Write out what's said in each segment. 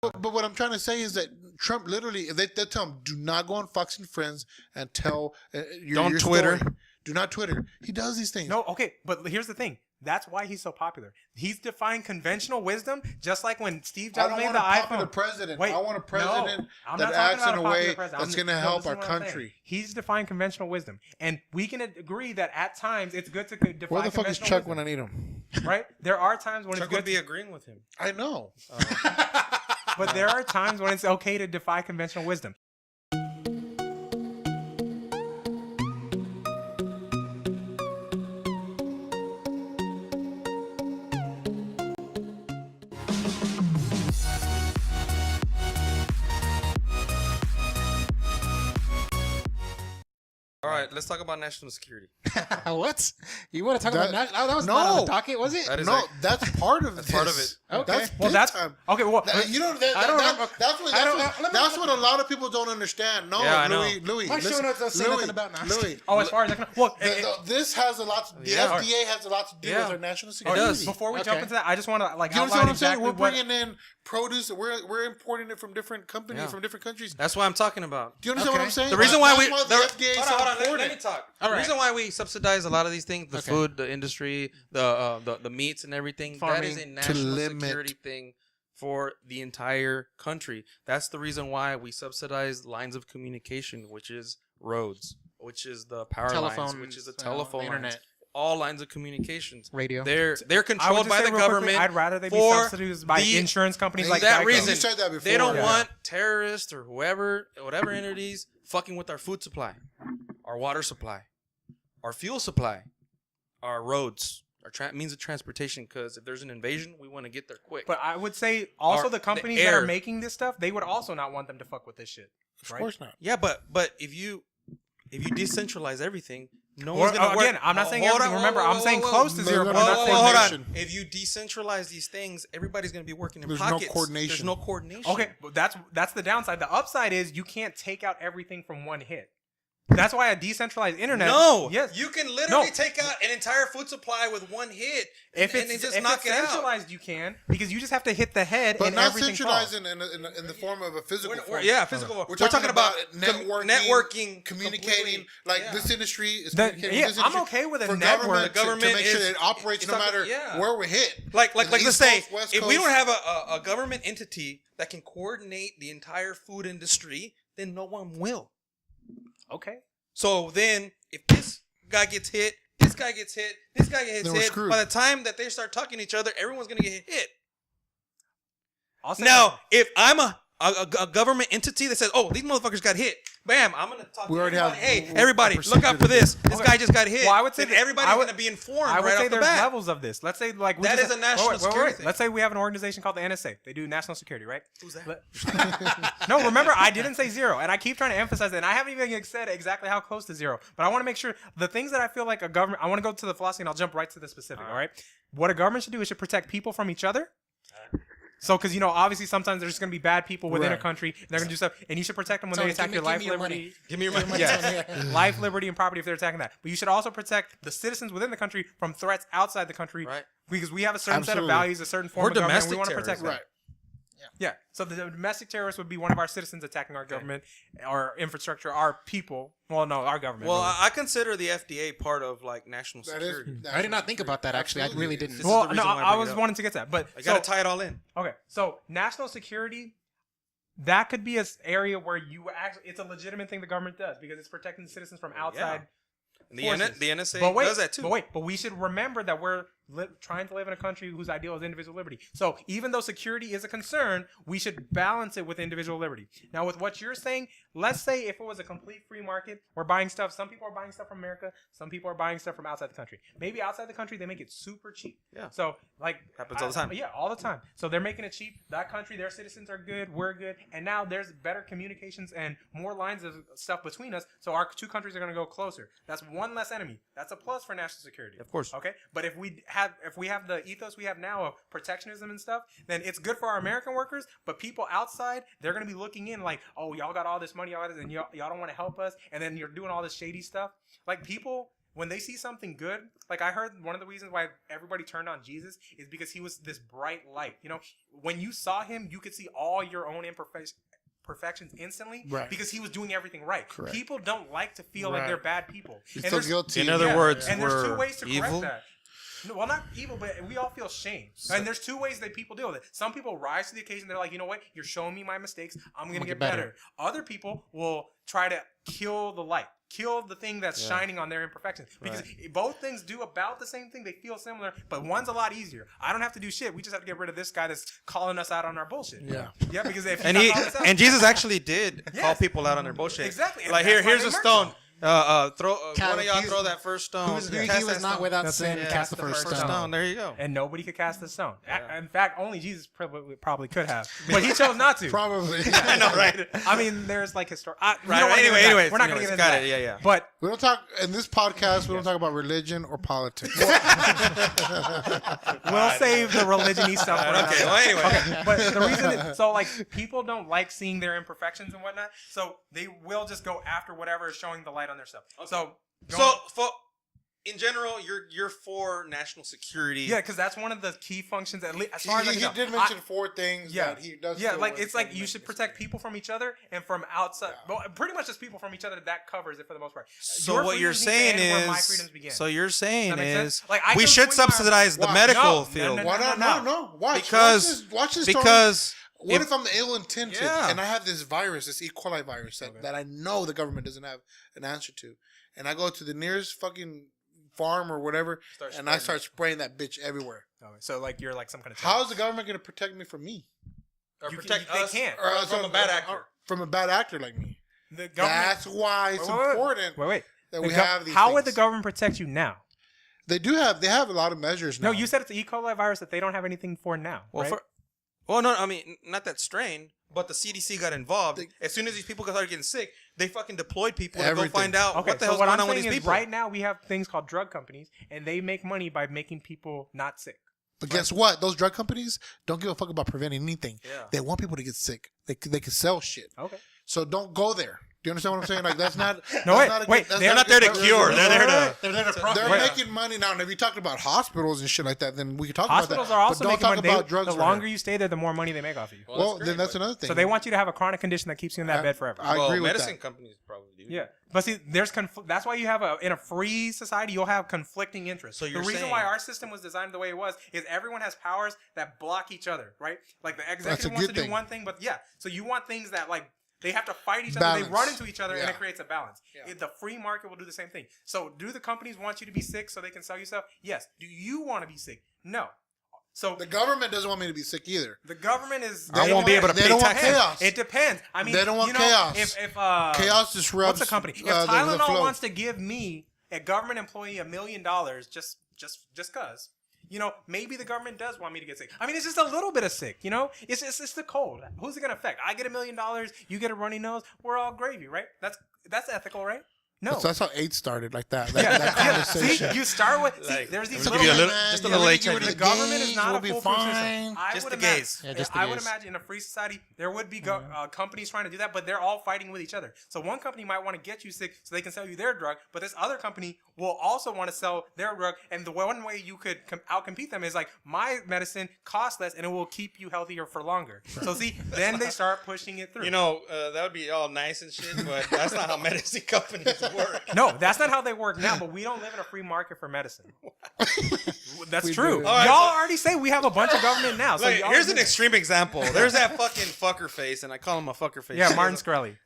But what I'm trying to say is that Trump literally, they tell him, do not go on Fox and Friends and tell Don't your Twitter. story. Do not Twitter. He does these things. No, okay, but here's the thing. That's why he's so popular. He's defying conventional wisdom, just like when Steve Jobs made the iPhone. I don't want a popular president. Wait, I want a president I'm that not talking acts about in a popular way president. that's going to help our listen to what I'm saying. country. He's defying conventional wisdom. And we can agree that at times it's good to defy Where the fuck is conventional Chuck wisdom. when I need him? Right? There are times when Chuck it's good would be agreeing with him. I know. but there are times when it's okay to defy conventional wisdom. All right, let's talk about national security. What? You want to talk about That- that? That was no. not on the docket, was it? That is No, like- that's part of That's part of it. Okay. That's Well, big that's time. okay. Well, You know, I don't know. that's what a lot of people don't understand. No, Yeah, I know. Louis. My show notes don't say nothing about now. Louis. as far as I can. Well, This has a lot. The Yeah. FDA has a lot to do Yeah. with our national It security. does. before we Okay. jump into that, I just want to like You outline understand what I'm saying? exactly We're what. bringing in produce. We're importing it from different companies, Yeah. from different countries. That's what I'm talking about. Do you understand what Okay. I'm saying? The reason why That's we why the FDA is hold so on, let me important. talk. All The right. reason why we subsidize a lot of these things, the Okay. food, the industry, the meats and everything, that is a Farming. national limit. security thing for the entire country. That's the reason why we subsidize lines of communication, which is roads, which is the power lines, Telephone, which is the telephone lines, internet, all lines of communications. radio. They're I would controlled just by say the real quickly, government. I'd rather they be for subsidized by the- insurance companies For like that Geico. reason. You said that before. They don't Yeah. want terrorists or whatever entities fucking with our food supply, our water supply, our fuel supply, our roads, our means of transportation. Because if there's an invasion, we want to get there quick. But I would say also Or the the companies that air. are making this stuff, they would also not want them to fuck with this shit. Of Right? course not. yeah, but if you decentralize everything, no Or, one's gonna work. again, I'm not saying Hold everything. on, Remember, whoa, I'm whoa, saying whoa, close to whoa. zero. No, But no, I'm no, not no, saying hold on. coordination. If you decentralize these things, everybody's gonna be working in There's no pockets. coordination. There's no coordination. Okay, but that's the downside. The upside is you can't take out everything from one hit. That's why a decentralized internet. No. Yes. You can literally No. take out an entire food supply with one hit. If and it's, just if knock it's it out. centralized, you can because you just have to hit the head But and not everything centralized falls. in the form of a physical form. Yeah, physical. We're talking about networking, communicating. completely. Like Yeah. this industry is The- communicating yeah, with this I'm industry okay with a for network. government to make sure is- that it operates it's no not- matter yeah. where we're hit. Like The let's East say Coast, West if we Coast. don't have a government entity that can coordinate the entire food industry, then no one will. Okay. So then, if this guy gets hit, this guy gets hit, this guy gets Then we're hit, screwed. by the time that they start talking to each other, everyone's gonna get hit. I'll say Now, if I'm a government entity that says, "Oh, these motherfuckers got hit," bam, I'm gonna talk We to already everybody. have Hey, everybody, look out for this. This guy just got hit. Well, I would say then that- everybody's I would- gonna be informed I would right say off the there's bat. levels of this. Let's say like we That just is a national security thing. Let's say we have an organization called the NSA. They do national security, right? Who's that? No, remember I didn't say zero, and I keep trying to emphasize it, and I haven't even said exactly how close to zero. But I want to make sure the things that I feel like a government. I want to go to the philosophy, and I'll jump right to the specific. All right. What a government should do is should protect people from each other. So, because obviously sometimes there's going to be bad people within a Right. country, and they're going to do stuff, and you should protect them when Tony, they attack give your me life, your liberty. money. Give me your money. Yes. Life, liberty, and property if they're attacking that. But you should also protect the citizens within the country from threats outside the country. Right. Because we have a certain set of Absolutely. values, a certain form Or of government, and we domestic want to protect terrorism. them. Yeah. So the domestic terrorist would be one of our citizens attacking our government, our infrastructure, our people. Well, no, our government. Well, really. I consider the FDA part of like national That is. security. I did not think about that, actually. I really didn't. This is well, the no, reason why I I bring was it up. wanting to get to that, but I gotta tie it all in. okay. So national security, that could be an area where you actually, it's a legitimate thing the government does because it's protecting the citizens from outside. And the, forces. the NSA But wait, does that too. But we should remember that we're trying to live in a country whose ideal is individual liberty. So even though security is a concern, we should balance it with individual liberty. Now, with what you're saying, let's say if it was a complete free market, we're buying stuff. Some people are buying stuff from America. Some people are buying stuff from outside the country. Maybe outside the country, they make it super cheap. Yeah. So like Happens all the time. Yeah, all the time. So they're making it cheap. That country, their citizens are good. We're good. And now there's better communications and more lines of stuff between us. So our two countries are going to go closer. That's one less enemy. That's a plus for national security. Of course. Okay. But if we have the ethos we have now of protectionism and stuff, then it's good for our American workers. But people outside, they're going to be looking in like, oh, y'all got all this money, y'all got this, and y'all don't want to help us. And then you're doing all this shady stuff. Like people, when they see something good, like I heard one of the reasons why everybody turned on Jesus is because he was this bright light. You know, when you saw him, you could see all your own imperfections instantly because he was doing everything right. Correct. People don't like to feel like they're bad people. He's And so there's- guilty. In other words, and there's two we're ways to evil. correct that. No, well, not evil, but we all feel shame. And there's two ways that people deal with it. Some people rise to the occasion. They're like, you know what? You're showing me my mistakes. I'm going to get better. Other people will try to kill the light, kill the thing that's shining on their imperfections. Because both things do about the same thing. They feel similar, but one's a lot easier. I don't have to do shit. We just have to get rid of this guy that's calling us out on our bullshit. Yeah. Yeah, because if And Jesus actually did call people out on their bullshit. Exactly. And Like that's why here's they a murdered stone. him. Throw one of y'all he- throw that first stone. He Cast was that not stone. without That's sin. it. Cast the first stone. There you go. And nobody could cast the stone. Yeah. In fact, only Jesus probably could have, but he chose not to. Probably. I know, right? I mean, there's like historic. Right. Anyways, we're not going to get into got that. it. Yeah. But We don't talk in this podcast. We don't talk about religion or politics. we'll save the religion-y stuff. for Okay. another Well, anyway. time. But the reason, so like people don't like seeing their imperfections and whatnot, so they will just go after whatever is showing the light on their stuff. So, In general, you're for national security. yeah, because that's one of the key functions. At least as far as I he can tell. did mention 4 things Yeah. that he does. Yeah, feel like was it's like gonna you make should this protect thing. people from each other and from outside. Well, pretty much just people from each other. That covers it for the most part. So Your what you're freedoms need to saying end where my is, freedoms begin. so you're saying Does that make is, sense? Like, I we can should swing my- subsidize the Why? medical No, field. no, Why not? No. No. Watch. Because watch this Tony. because What if I'm ill-intented Yeah. and I have this virus, this E. coli virus that I know the government doesn't have an answer to, and I go to the nearest fucking farm or whatever, and I start spraying that bitch everywhere? Okay, so like you're like some kind of. How is the government going to protect me from me? or You protect can- they us can't. from a bad actor. From a bad actor like me. The government. That's why it's important Wait. that The we gov- have these. How would the things. government protect you now? They have a lot of measures now. No, you said it's an E. coli virus that they don't have anything for now. Well, right? no, I mean not that strain, but the CDC got involved. As soon as these people started getting sick, they fucking deployed people to Everything. go find out Okay, what the so hell's what going I'm on with saying these is people. right now we have things called drug companies, and they make money by making people not sick. But guess what? Those drug companies don't give a fuck about preventing anything. Yeah. They want people to get sick. They can sell shit. Okay. So don't go there. Do you understand what I'm saying? Like that's not. No, that's wait, not a wait, that's they're not there to good- cure. They're there to. They're there to profit. They're Wait. making money now. And if you talk about hospitals and shit like that, then we can talk Hospitals about that. are also but don't making talk money. about They- drugs. the right longer now. you stay there, the more money they make off of you. Well, then that's another thing. So they want you to have a chronic condition that keeps you in that bed forever. I agree with medicine that. companies probably do. Yeah, but see, there's that's why you have in a free society you'll have conflicting interests. So the you're reason saying- why our system was designed the way it was is everyone has powers that block each other, right? Like the That's a executive wants to good do thing. one thing, but yeah, so you want things that like they have to fight each other, Balance. they run into each other, and Yeah. it creates a balance. Yeah. The free market will do the same thing. So do the companies want you to be sick so they can sell you stuff? Yes. Do you want to be sick? No. So The government doesn't want me to be sick either. the government is. I won't be able to They pay don't want taxes. chaos. It depends. I mean, They don't want you know, chaos. If Chaos disrupts. what's the company? If the Tylenol flow. wants to give me a government employee $1 million just cause, you know, maybe the government does want me to get sick. I mean, it's just a little bit of sick, you know. It's the cold. Who's it gonna affect? I get $1 million. You get a runny nose. We're all gravy, right? That's ethical, right? No. That's how AIDS started, like that. Yeah, That yeah. conversation. See, you start with Like, there's these to little give you a things. little- just a Yeah, little we HIV. give it to The government is gays, not we'll a be foolproof fine. system. I Just would the imagine, gays. Yeah, just the I would gays. imagine in a free society there would be companies trying to do that, but they're all fighting with each other. So one company might want to get you sick so they can sell you their drug, but this other company will also want to sell their drug. And the one way you could outcompete them is like my medicine costs less and it will keep you healthier for longer. So see, then they start pushing it through. You know, that would be all nice and shit, but that's not how medicine companies work. No, that's not how they work now, but we don't live in a free market for medicine. That's We true. do. All right, Y'all already say we have a bunch of government now. So Look, y'all here's do an that. extreme example. There's that fucking fucker face, and I call him a fucker face. Yeah, Martin Scully.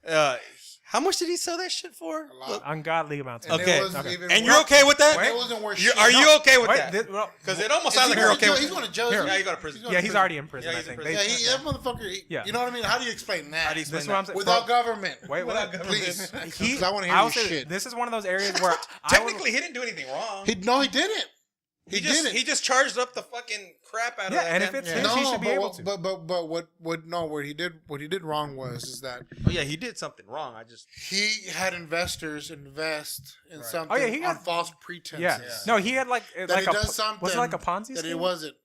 How much did he sell that shit for? A lot. Ungodly amounts. And it Okay. wasn't even And worth- you're okay with that? It wasn't worth shit. Are you okay with Wait, that? well, Because it almost Is sounds he like you're going okay to with jail? He's going to jail. Yeah, you go to prison. yeah, he's already in prison, Yeah, I he's in think. prison. Yeah, that motherfucker. Yeah. You know what I mean? How do you explain that? How do you explain This is what I'm that? saying. Without government. Wait, Without wait. government. Please. He, Because I want to I hear will your say shit. this is one of those areas where Technically, he didn't do anything wrong. No, he didn't. He didn't. He just charged up the fucking crap out of Yeah, that. and if damn- it's yeah. his- no, he should be but, able what- to. but what he did wrong was that Oh yeah, he did something wrong. I just he had investors invest in something Oh, yeah, he on got- false pretenses. yeah. No, he had like That like he a does something was it like a Ponzi that scheme? it wasn't.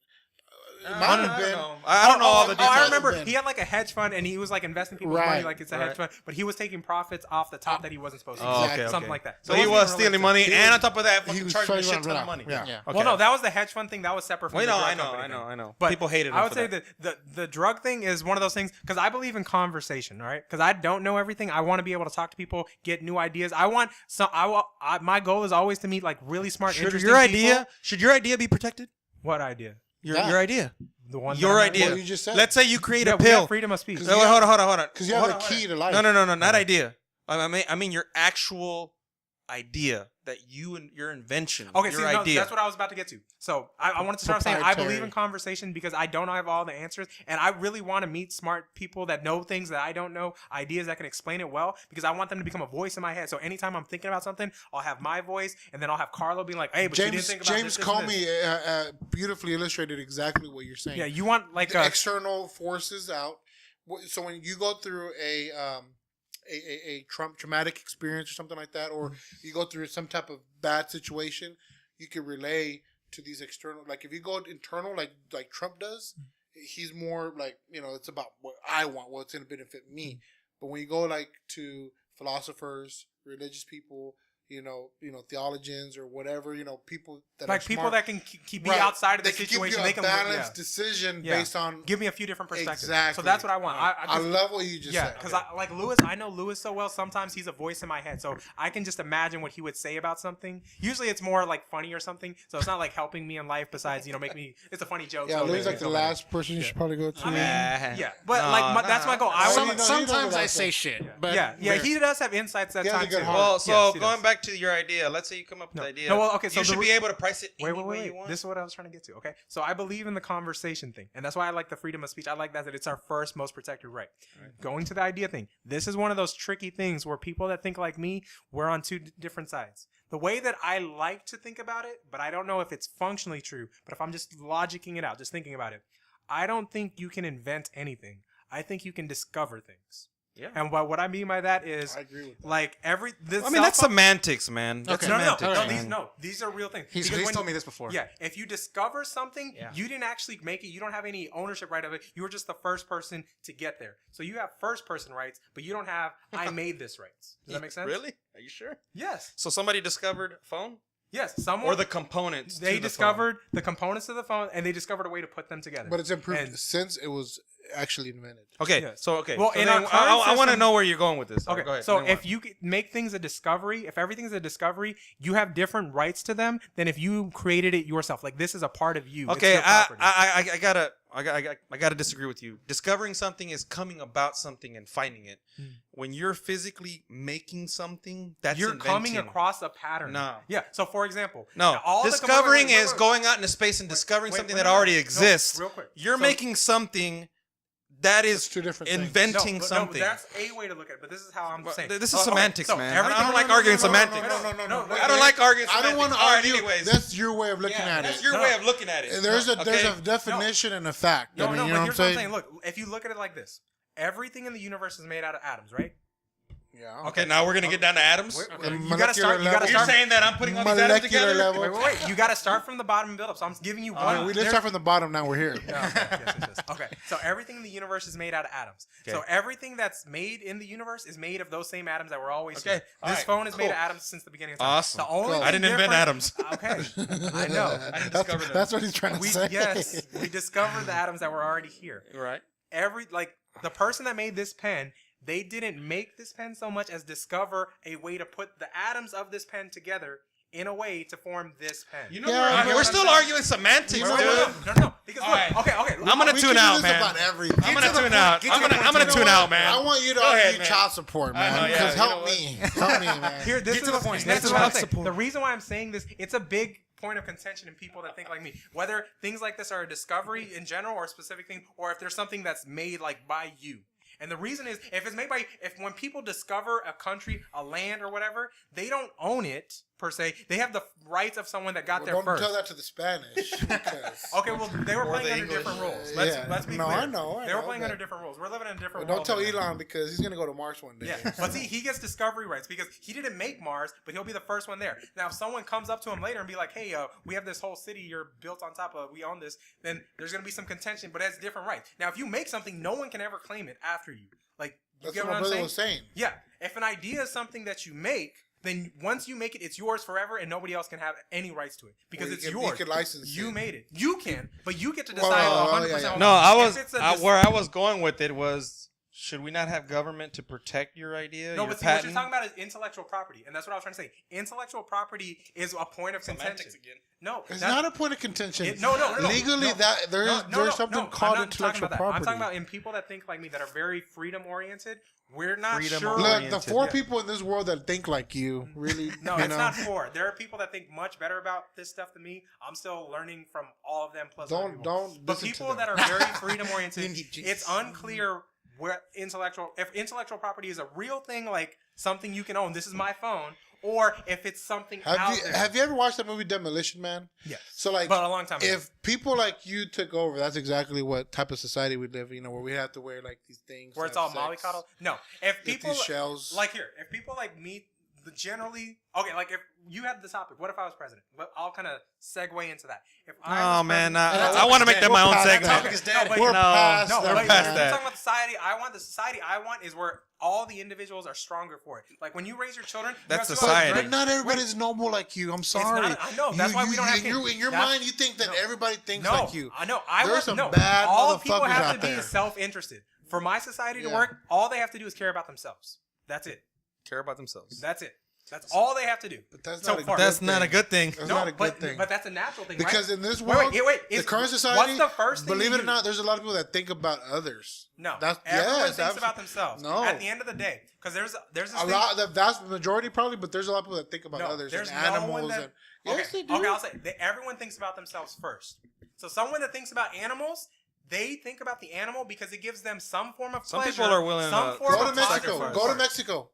It might have been. I don't know all the details. I remember Been. he had like a hedge fund and he was like investing people's money Right. like it's a hedge fund, but he was taking profits off the top that he wasn't supposed to. Oh, Exactly. okay. Something like that. So he it was wasn't even stealing money, related and on top of that, He fucking was charging a trading shit ton on of money. Yeah. Yeah. to. Well, no, that was the hedge fund thing. That was separate from Wait, the no, drug I know, company I know, thing. I know. But People hated him I would for say that. that the drug thing is one of those things because I believe in conversation, all right? Because I don't know everything. I want to be able to talk to people, get new ideas. My goal is always to meet like really smart, interesting people. Should your idea be protected? What idea? Your Yeah. idea. The one. Your that I'm- idea. What you just said. Let's say you create Yeah, a we have pill. freedom of speech. Cause No, wait, hold on. Because you have the key to life. No, not idea. I mean your actual idea that your invention. Okay, your see, no, idea. that's what I was about to get to. So I wanted to start saying I believe Proprietary. in conversation because I don't have all the answers, and I really want to meet smart people that know things that I don't know, ideas that can explain it well, because I want them to become a voice in my head. So anytime I'm thinking about something, I'll have my voice, and then I'll have Carlo being like, "Hey, but you didn't think about James this, and Comey this." beautifully illustrated exactly what you're saying. Yeah, you want like the external forces out. So when you go through a traumatic experience or something like that, or you go through some type of bad situation, you can relay to these external. Like if you go internal, like Trump does, he's more like, it's about what I want, what's going to benefit me. But when you go like to philosophers, religious people, theologians or whatever, people that like are people smart, that can be right, outside of the they can situation, give make you them a balanced decision Yeah. based on. give me a few different perspectives. Exactly. So that's what I want. I love what you just Yeah, said. because I Lewis, I know Lewis so well. Sometimes he's a voice in my head, so I can just imagine what he would say about something. Usually, it's more like funny or something, so it's not like helping me in life. Besides, make me. It's a funny joke. Yeah, so it Lou's makes like me the feel better. last person you should probably go to. I mean, Nah. yeah, but Nah, that's my goal. Sometimes I say shit, but Yeah, he does have insights at He has a times good too. heart. Well, so Yes, he going does. back to your idea, let's say you come up with an idea. No, well, okay, so you should be able to price it any way Wait. you want. This is what I was trying to get to. Okay, so I believe in the conversation thing, and that's why I like the freedom of speech. I like that it's our first most protected right. Going to the idea thing. This is one of those tricky things where people that think like me, we're on two different sides. The way that I like to think about it, but I don't know if it's functionally true. But if I'm just logicking it out, just thinking about it, I don't think you can invent anything. I think you can discover things. Yeah. And what I mean by that is, I agree with that. like that's semantics, man. That's Okay. semantics. No, these are real things. he's Because when- told me this before. Yeah, if you discover something, Yeah. you didn't actually make it. You don't have any ownership right of it. You were just the first person to get there. So you have first person rights, but you don't have I made this rights. Does that make sense? Really? Are you sure? Yes. So somebody discovered a phone, Yes. Someone or the components. they to the discovered the components of the phone, and they discovered a way to put them together. But it's improved And- since it was actually invented. phone. Okay. Yes. So okay. Well, so in then our current I want to system- know where you're going with this. Okay, Go ahead. so Then if what? you make things a discovery, if everything's a discovery, you have different rights to them than if you created it yourself. Like this is a part of you. It's Okay, your property. I gotta disagree with you. Discovering something is coming about something and finding it. When you're physically making something, that's You're inventing. coming across a pattern. No. Yeah. So for example, No, all the discovering wait, is going out into space and discovering wait, something wait, that no, already no, exists. real quick. You're So- making something that It's is two different things. inventing but something. that's a way to look at it, but this is how I'm saying. This is Okay, semantics, so man. everything- I don't like no, no, arguing no, no, semantics. no, I don't like arguing I don't want to semantics. All right, argue. anyways. That's your way of looking at That's it. your way of looking at it. There's a Okay? definition and a fact. No, I mean, no, you but know here's what what I'm I'm saying? saying. Look, if you look at it like this, everything in the universe is made out of atoms, right? Yeah. Okay, now we're gonna get down to atoms. Wait, Okay, you gotta start. You gotta level. You're start. saying that I'm putting all these atoms Molecular together? level. Wait. You gotta start from the bottom and build up. So I'm giving you one. Let's start from the bottom. Now we're here. Yes. Okay, so everything in the universe is made out of atoms. Okay. So everything that's made in the universe is made of those same atoms that were always Okay, here. all This right, phone is made cool. of atoms since the beginning of time. Awesome. The only Cool. thing I didn't invent different- atoms. Okay, I know. That's what he's trying to say. Yes, we discovered the atoms that were already here. Right. The person that made this pen, they didn't make this pen so much as discover a way to put the atoms of this pen together in a way to form this pen. You know, Yeah, we're still arguing semantics, You dude. know what? No. Because All look, right. okay. I'm gonna We tune can do out, this man. about everything. I'm gonna tune out. I'm gonna tune out, man. I want you to Go ahead, argue man. child support, I know, man. yeah, Because you know help what? me. Help me, man. Here, this Get is to the what- point. This Get is to what the I'm saying. support. The reason why I'm saying this, it's a big point of contention in people that think like me. Whether things like this are a discovery in general or a specific thing, or if there's something that's made like by you. And the reason is, if when people discover a country, a land or whatever, they don't own it. per se. They have the rights of someone that got there don't first. tell that to the Spanish. Because Okay, well, they were Or playing the under English. different rules. Let's be No, clear. I know, They were playing under different rules. We're living in a different don't world. tell than them. Elon because he's gonna go to Mars one day. Yeah, but see, he gets discovery rights because he didn't make Mars, but he'll be the first one there. Now, if someone comes up to him later and be like, "Hey, we have this whole city you're built on top of, we own this," then there's gonna be some contention, but it has different rights. Now, if you make something, no one can ever claim it after you. Like, you That's get what my I'm brother saying? was saying. Yeah, if an idea is something that you make, then once you make it, it's yours forever, and nobody else can have any rights to it because Well, it's you yours. can license You it. made it. You can, but you get to Well, decide well, 100%. yeah, yeah. No, If it's a where I was going with it was, should we not have government to protect your idea? No, your but see, what patent? you're talking about is intellectual property, and that's what I was trying to say. Intellectual property is a point of contention. again. No, It's that's- not a point of contention. No. Legally, no. that there's something I'm called not talking intellectual about that. property. I'm talking about in people that think like me that are very freedom oriented. We're not Freedom sure. oriented. Look, the four Yeah. people in this world that think like you, really. No, you it's know, not four. There are people that think much better about this stuff than me. I'm still learning from all of them. Plus, other people. Don't. But listen to people them. that are very freedom oriented, You need Jesus. it's unclear where if intellectual property is a real thing, like something you can own. This is my phone, or if it's something out there. Have you ever watched that movie Demolition Man? Yes. So like, But a long time ago. if people like you took over, that's exactly what type of society we live in. You know, where we have to wear like these things, Where it's have all sex, mollycoddle? No. If get people these shells. like here, if people like me, generally, okay, like if you had the topic, what if I was president? Well, I'll kind of segue into that. If I Oh was man, president- I want to make that my own We're segment. past that. is dead. We're past. No, they're but past you're that. talking about the society I want. The society I want is where all the individuals are stronger for it. Like when you raise your children, you That's have to go, society. But not everybody's noble like you. I'm sorry. not- I know. That's why we don't have you, kids. in your That's- mind, you think that no. everybody thinks No, like you. I know. There's some no. bad All people motherfuckers have out to be there. is self-interested. For my society to Yeah. work, all they have to do is care about themselves. That's it. Care about themselves. That's it. That's all they have to do. But that's So not a far. good That's not a thing. good thing. That's not a good but, thing. But that's a natural thing, Because right? in this world, wait. the Is- current society, what's the first thing believe you it or do? not, there's a lot of people that think about others. No, That's everyone yes, thinks about themselves. No. At the end of the day, because there's this A thing. lot, the vast majority probably, but there's a lot of people that think about No, others and there's no animals. one that- And yes, okay, they do. okay, I'll say everyone thinks about themselves first. So someone that thinks about animals, they think about the animal because it gives them some form of Some pleasure. people are willing some to form Go to of Mexico. sacrifice. Go to Mexico,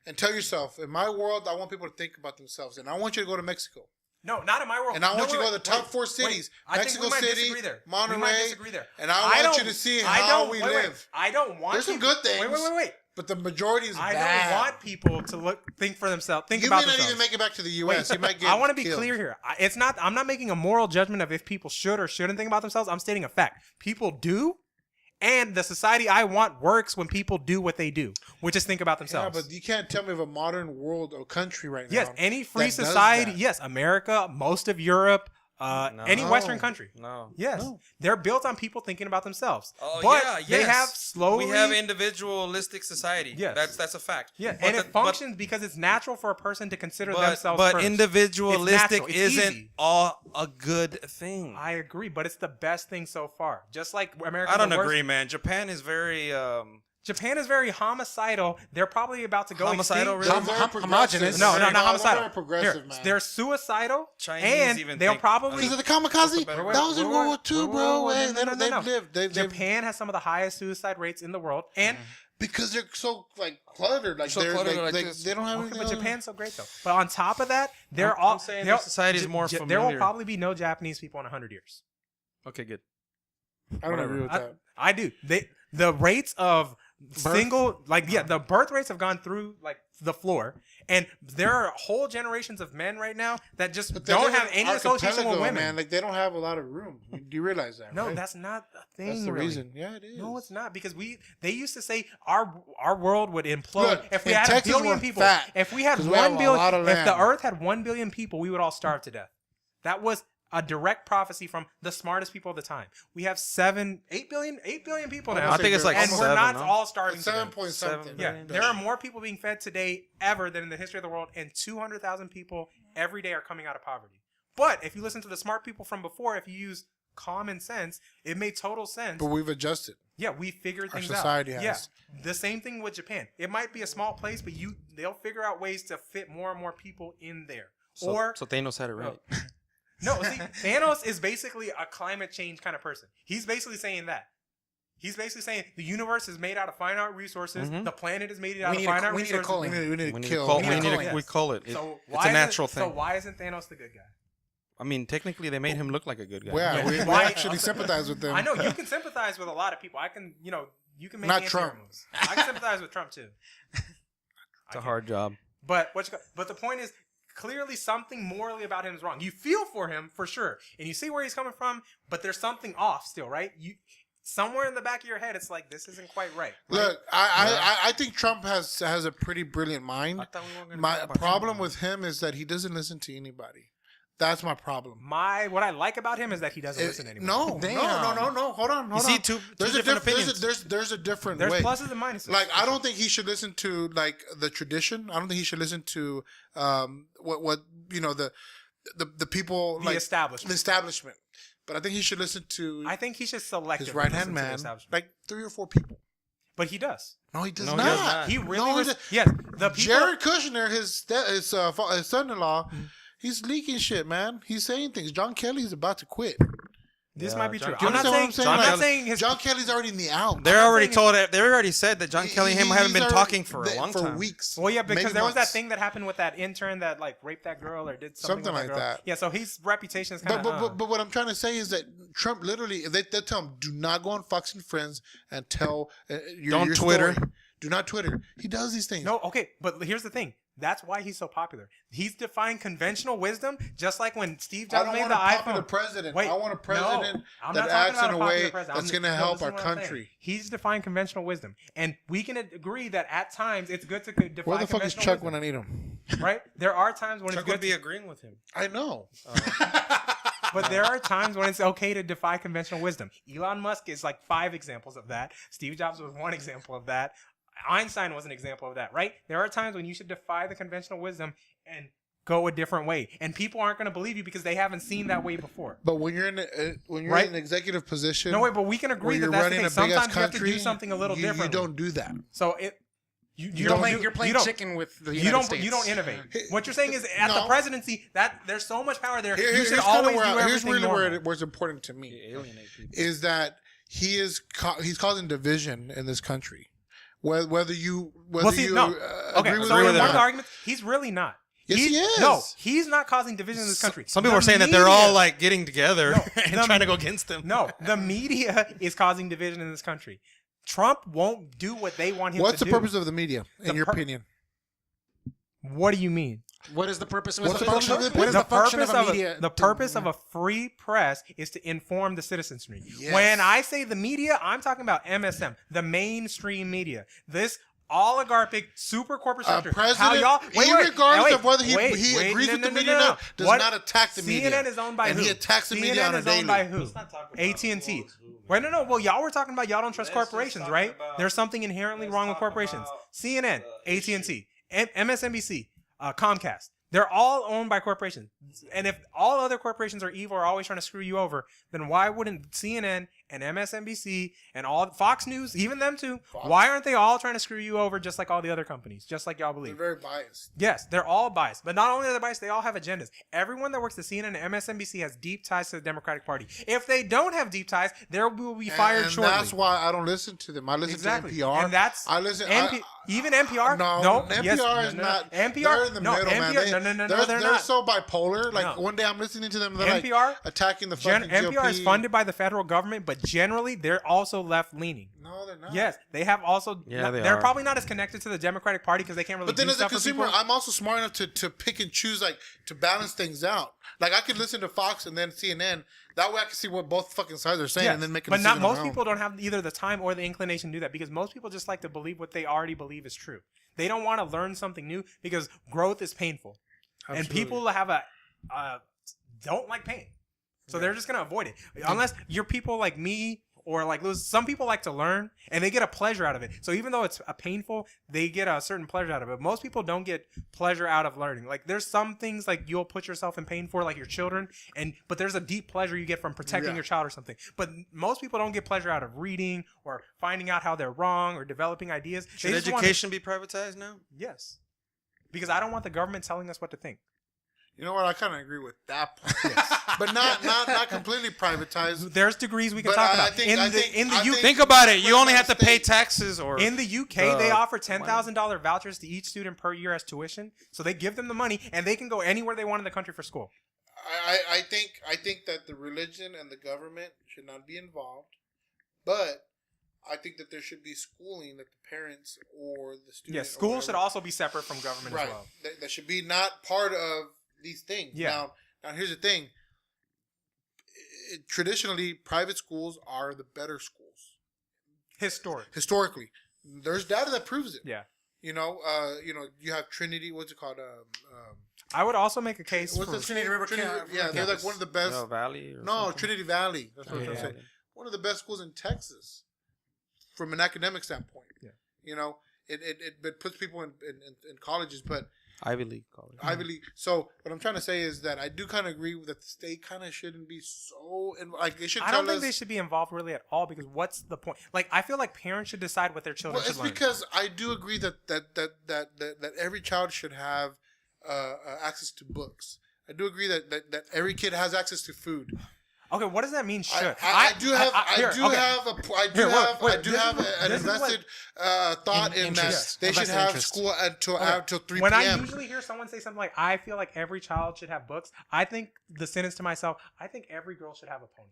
and tell yourself, in my world, I want people to think about themselves, and I want you to go to Mexico, No, not in my world. and I No, want you to wait, go to the top wait, four wait. cities: I think Mexico we might City, disagree there. We might Monterrey, disagree there. and I want don't- you to see I how don't- we wait, wait. live. I don't want. There's some people- good things. Wait. But the majority is I bad. don't want people to think for themselves. Think You about may not themselves. even make it back to the U.S. You might get I want to be killed. clear here. It's not. I'm not making a moral judgment of if people should or shouldn't think about themselves. I'm stating a fact. People do, and the society I want works when people do what they do, which is think about Yeah, themselves. but you can't tell me of a modern world or country right now. Yes, any free that does society. that. Yes, America, most of Europe, any No. Western country. No. Yes, No. they're built on people thinking about themselves. Oh, but yeah, they yes. have slowly. We have individualistic society. Yes. That's a fact. yeah, But and the- it functions because it's natural for a person to consider But, themselves but first. individualistic It's isn't easy. all a good thing. I agree, but it's the best thing so far. Just like America. I don't agree, man. Japan is very Japan is very homicidal. They're probably about to go Homicidal, extinct. really? They're very progressive. No, They're not homicidal. Very progressive, Here, man. they're suicidal, Chinese and even they'll think- probably. Because of the kamikaze? Wait, That wait, was in wait, World War wait, II, wait, bro. wait, Hey, no. they've lived. They've Japan has some of the highest suicide rates in the world, and because they're so like cluttered. Like So they're cluttered like, like this. they don't have okay, anything. but else. Japan's so great though. But on top of that, they're I'm all saying they'll- their society is more There will familiar. probably be no Japanese people in 100 years. Okay, good. I don't whatever. agree with that. I do. The rates of the birth rates have gone through like the floor, and there are whole generations of men right now that just But they don't live have in any association with archipelago, women. man. Like they don't have a lot of room. Do you realize that? No, right? that's not a thing. That's the really. reason. Yeah, it is. No, it's not because they used to say our world would implode Look, if we in had Texas, a billion we're people. fat, If we had 'cause we have 1 a billion, lot of if the land. Earth had 1 billion people, we would all starve to death. That was a direct prophecy from the smartest people of the time. We have 8 billion people now. I think it's like and we're 7, not no? all starving It's to 7 death. point something. Yeah, billion. there are more people being fed today ever than in the history of the world, and 200,000 people every day are coming out of poverty. But if you listen to the smart people from before, if you use common sense, it made total sense. But we've adjusted. Yeah, we figured Our things out. society has. Yeah, the same thing with Japan. It might be a small place, but they'll figure out ways to fit more and more people in there. So Thanos had it right. No, see, Thanos is basically a climate change kind of person. He's basically saying that. He's basically saying the universe is made out of finite resources. The planet is made out of We finite need a resources. calling. We need We to need kill. to call. We need to call it. We call it. So It's a natural thing. So why isn't Thanos the good guy? I mean, technically, they made him look like a good guy. Yeah, we Why- actually sympathize with them. I know you can sympathize with a lot of people. I can, you can make Not anti-hero Trump. moves. I can sympathize with Trump too. It's a hard job. But the point is, clearly something morally about him is wrong. You feel for him for sure, and you see where he's coming from, but there's something off still, right? Somewhere in the back of your head, it's like this isn't quite right. Look, I think Trump has a pretty brilliant mind. I thought we weren't gonna My talk about problem Trump. with him is that he doesn't listen to anybody. That's my problem. What I like about him is that he doesn't listen to anyone. No. Hold on. You see two different opinions. There's a different There's way. pluses and minuses. Like, I don't think he should listen to like the tradition. I don't think he should listen to what the people, the like establishment. the establishment. But I think he should listen to I think he should select his right hand man, like 3 or 4 people. But he does. No, he does No, he not. does not. He really No, he was. does- Yes, the people. Jared Kushner, his son-in-law, he's leaking shit, man. He's saying things. John Kelly's about to quit. This Yeah, might be John- true. Do you I'm not understand saying. what I'm I'm saying? not saying his. John Kelly's already in the out. They're not already saying told it. They already said that John Kelly and him haven't been talking for a long time. For weeks. Well, yeah, because maybe there was that months. thing that happened with that intern that like raped that girl or did something Something with like girl. that. Yeah, so his reputation is kind But, of. but what I'm trying to say is that Trump literally, if they tell him, do not go on Fox and Friends and tell Don't your Twitter. story. Do not Twitter. He does these things. No, okay, but here's the thing. That's why he's so popular. He's defying conventional wisdom, just like when Steve I Jobs don't made want the a popular iPhone. president. Wait, I want a president no, I'm that not talking acts about in a popular way president. that's I'm- going to no, help listen our to what I'm saying. country. He's defying conventional wisdom, and we can agree that at times it's good to defy Where the fuck is conventional Chuck wisdom, when I need him? right? There are times when Chuck it's good would be agreeing with him. I know. But there are times when it's okay to defy conventional wisdom. Elon Musk is like 5 examples of that. Steve Jobs was 1 example of that. Einstein was an example of that, right? There are times when you should defy the conventional wisdom and go a different way. And people aren't going to believe you because they haven't seen that way before. But when you're in Right? an executive position, No, wait, but we can where agree that you're that's the running thing. a big ass Sometimes you have to country, do something a little you different. don't do that. So you You're don't playing, do- you're playing you don't- chicken with the You United don't. States. You don't innovate. What you're saying is, at the No. presidency, that there's so much power there. You Here's should kinda always do where everything here's really normal. where it's important to me Alienate people. is that he's causing division in this country. Whether you agree no. Okay, with so it or in one not. of the arguments, he's really not. Yes, he is. No, he's not causing division in this country. Some people The are saying that they're media- all like getting together No, and the- trying to go against him. No, the media is causing division in this country. Trump won't do what they want him What's to the do. purpose of the media, in your opinion? What do you mean? What is the purpose? What's the function of the What is the function of purpose a media? the purpose of a free press is to inform the citizenry. Yes. When I say the media, I'm talking about MSM, the mainstream media. This oligarchic super corporate structure. President, How y'all, regardless of whether he agrees with the media or not, does What? not attack the media. CNN is owned by and who? he attacks the CNN media on a is owned daily. by who? Let's not talk about AT&T. who owns who, man. Wait, no. Well, y'all were talking about y'all don't trust Let's just corporations, talk right? about- There's something inherently let's wrong with talk corporations. about CNN, the AT&T, MSNBC, Comcast. They're all owned by corporations. And if all other corporations are evil or always trying to screw you over, then why wouldn't CNN and MSNBC and all Fox News, even them too, why aren't they all trying to screw you over just like all the other companies, just like y'all They're believe? very biased. Yes, they're all biased. But not only are they biased, they all have agendas. Everyone that works at CNN and MSNBC has deep ties to the Democratic Party. If they don't have deep ties, they will be fired and shortly. that's why I don't listen to them. I listen Exactly. to NPR. And that's I listen. even NPR. No, NPR yes, is no, not. NPR. They're in the no, middle, man. NPR, no, They're not. so bipolar. Like No. one day I'm listening to them, they're like NPR attacking the fucking NPR GOP. is funded by the federal government, but generally they're also left leaning. No, they're not. Yes, they have also. Yeah, they they're are. probably not as connected to the Democratic Party because they can't really. But then do as a stuff for consumer, people. I'm also smart enough to pick and choose, like to balance things out. Like I could listen to Fox and then CNN. That way I can see what both fucking sides are saying Yes, and then make a but decision not most on my own. people don't have either the time or the inclination to do that because most people just like to believe what they already believe is true. They don't want to learn something new because growth is painful, and Absolutely. people have a don't like pain, so they're just gonna avoid it unless you're people like me. Or like some people like to learn and they get a pleasure out of it. So even though it's painful, they get a certain pleasure out of it. Most people don't get pleasure out of learning. Like there's some things like you'll put yourself in pain for, like your children, but there's a deep pleasure you get from protecting Yeah. your child or something. But most people don't get pleasure out of reading or finding out how they're wrong or developing ideas. Should They just want education be privatized now? yes, because I don't want the government telling us what to think. You know what? I kind of agree with that part. But not completely privatized. There's degrees we can But talk I about. think- in I the think- in the I UK, think- Think about it. You only have to State. pay taxes or in the UK, they Uh, offer $10,000 vouchers to each student per year as tuition. So they give them the money, and they can go anywhere they want in the country for school. I think that the religion and the government should not be involved, but I think that there should be schooling that the parents or the students. Yeah, school should also be separate from government right. as well. That should be not part of these things. Yeah. Now here's the thing. Traditionally, private schools are the better schools. Historically, there's data that proves it. Yeah. You have Trinity. What's it called? I would also make a case What's for the Trinity River? Yeah, they're like one of the best. No, Valley. Or No, something? Trinity Valley. That's what I'm Yeah. trying to say. One of the best schools in Texas, from an academic standpoint. Yeah. It puts people in colleges, but Ivy League college. Ivy League. So what I'm trying to say is that I do kind of agree that the state kind of shouldn't be so they should. I don't think they should be involved really at all, because what's the point? Like, I feel like parents should decide what their children Well, should it's learn. because I do agree that every child should have access to books. I do agree that every kid has access to food. Okay, what does that mean? Should I do have This an is what- invested thought in that interest. they should Invested have interest. school until 3 When I p.m. usually hear someone say something like, "I feel like every child should have books," I think the sentence to myself, I think every girl should have a pony.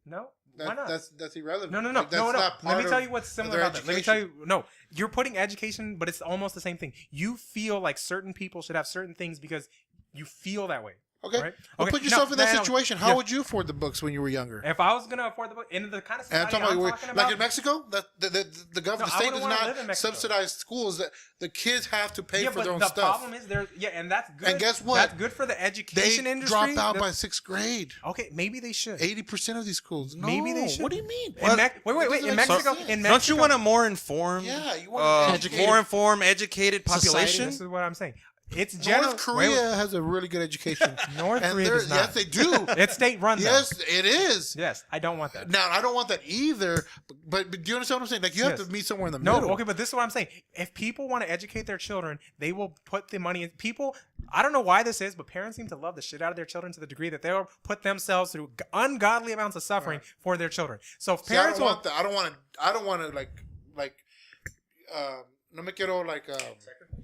No, why not? That's irrelevant. No. Like, that's not Let part me tell of you what's similar their about that. Let me tell education. you. No, you're putting education, but it's almost the same thing. You feel like certain people should have certain things because you feel that way. Okay. Right? Well, Okay, put yourself in that no, situation. How yeah. would you afford the books when you were younger? If I was gonna afford the book in the kind of And I'm society talking I'm about, talking like about, in Mexico, that the government, No, I the state wouldn't does wanna live in not Mexico. subsidize schools. That the kids have to pay yeah, for but their own the stuff. problem is and that's good. And guess what? That's good for the They education industry. drop out The- by 6th grade. Okay, maybe they should. 80% of these schools. No, Maybe they should. What do you mean? In wait. It doesn't In make Mexico, sense. in Mexico, Don't you want a more informed, Yeah, you want an educated- more informed, educated population? This is what I'm saying. It's general. North Korea has a really good education. North And Korea does not. Yes, they do. It's state run. though. Yes, it is. Yes, I don't want that. Now, I don't want that either. But do you understand what I'm saying? Like, you have Yes. to meet somewhere in the No, middle. okay, but this is what I'm saying. If people want to educate their children, they will put the money in. People, I don't know why this is, but parents seem to love the shit out of their children to the degree that they'll put themselves through ungodly amounts of suffering for their children. So if See, I parents don't will, want that. I don't want to no me quiero like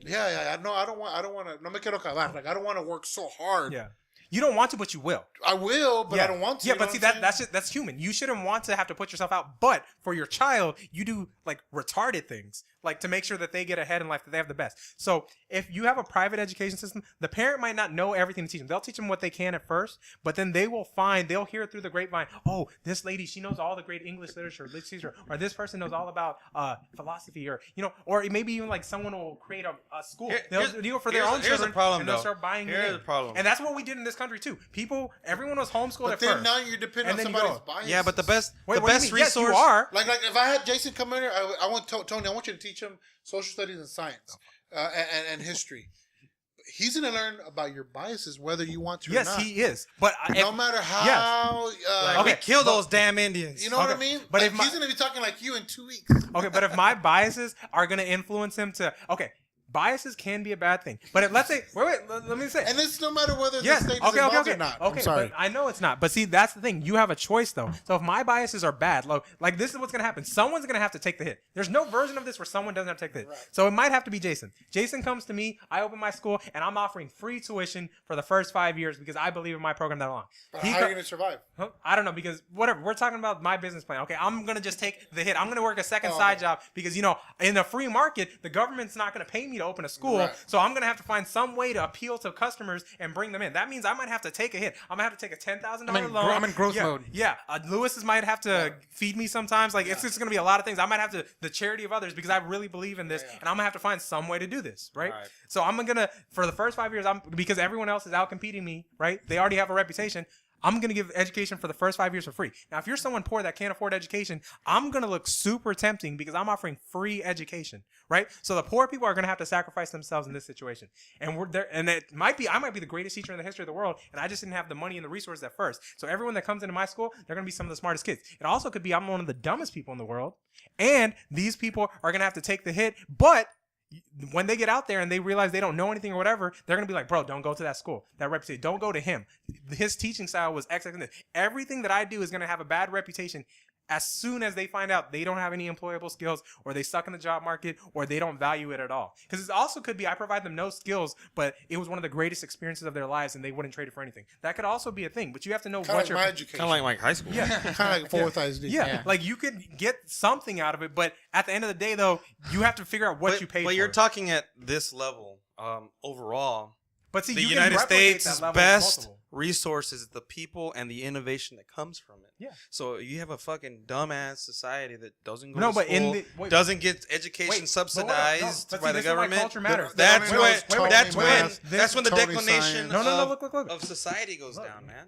yeah, no, I don't want to no me quiero acabar. Like, I don't want to work so hard. yeah, you don't want to, but you will. I will, but yeah. I don't want to. Yeah, you but know see what I'm saying? that's human. You shouldn't want to have to put yourself out. But for your child, you do like retarded things, like to make sure that they get ahead in life, that they have the best. So if you have a private education system, the parent might not know everything to teach them. They'll teach them what they can at first, but then they'll hear it through the grapevine. Oh, this lady, she knows all the great English literature, or this person knows all about philosophy, or or maybe even like someone will create a school. They'll do it for their own Here's children, the problem, and they'll though. start buying it Here's in. the problem. And that's what we did in this country too. Everyone was homeschooled But at then first. now you're depending on And then you somebody's go. bias. Yeah, but the best Wait, what do you mean? resource. Yes, you are. Like if I had Jason come in here, I want Tony. I want you to teach him social studies and science, and history. He's going to learn about your biases, whether you want to or Yes, not. he is. But No matter how. Okay, Okay, kill but- those damn Indians. You know what I Okay, mean? but Like, if my- he's going to be talking like you in 2 weeks. okay, but if my biases are going to influence him to biases can be a bad thing. But if, let's say let me say. And it's no matter whether Yes. the state is Okay. involved Okay. or not. Okay. I'm sorry. But I know it's not. But see, that's the thing. You have a choice though. So if my biases are bad, like this is what's gonna happen. Someone's gonna have to take the hit. There's no version of this where someone doesn't have to take the hit. Right. So it might have to be Jason. Jason comes to me. I open my school and I'm offering free tuition for the first 5 years because I believe in my program that long. But He how co- are you going to survive? Huh? I don't know, because whatever, we're talking about my business plan. Okay, I'm gonna just take the hit. I'm gonna work a second side job because in the free market, the government's not gonna pay me to open a school, Right. so I'm gonna have to find some way to appeal to customers and bring them in. That means I might have to take a hit. I'm gonna have to take a $10,000 loan. I'm in growth mode. Yeah, Lewis's might have to feed me sometimes. Like it's just gonna be a lot of things. I might have to the charity of others because I really believe in this, and I'm gonna have to find some way to do this, right? So I'm gonna for the first 5 years, because everyone else is out competing me, right? They already have a reputation. I'm going to give education for the first 5 years for free. Now, if you're someone poor that can't afford education, I'm going to look super tempting because I'm offering free education, right? So the poor people are going to have to sacrifice themselves in this situation. And we're there, and I might be the greatest teacher in the history of the world, and I just didn't have the money and the resources at first. So everyone that comes into my school, they're going to be some of the smartest kids. It also could be I'm one of the dumbest people in the world, and these people are going to have to take the hit, but when they get out there and they realize they don't know anything or whatever, they're going to be like, bro, don't go to that school. That reputation, don't go to him. His teaching style was X, X, and this. Everything that I do is going to have a bad reputation as soon as they find out they don't have any employable skills, or they suck in the job market, or they don't value it at all. Because it also could be I provide them no skills, but it was one of the greatest experiences of their lives and they wouldn't trade it for anything. That could also be a thing, but you have to know Kind what of you're... like my education. Kind of like high school. Yeah. Kind of like fourth ISD. Yeah. Like you could get something out of it, but at the end of the day, though, you have to figure out what you paid for. But you're talking at this level, overall. But see, The you United can replicate States' that level best multiple. resource is the people and the innovation that comes from it. Yeah. So you have a fucking dumbass society that doesn't go No, to but school, wait, doesn't get education wait, subsidized but by see, the this is why government. culture matters. That's Wait, when wait, wait, that's wait, when wait. that's when the Totally declination science. Look. of society goes down, man.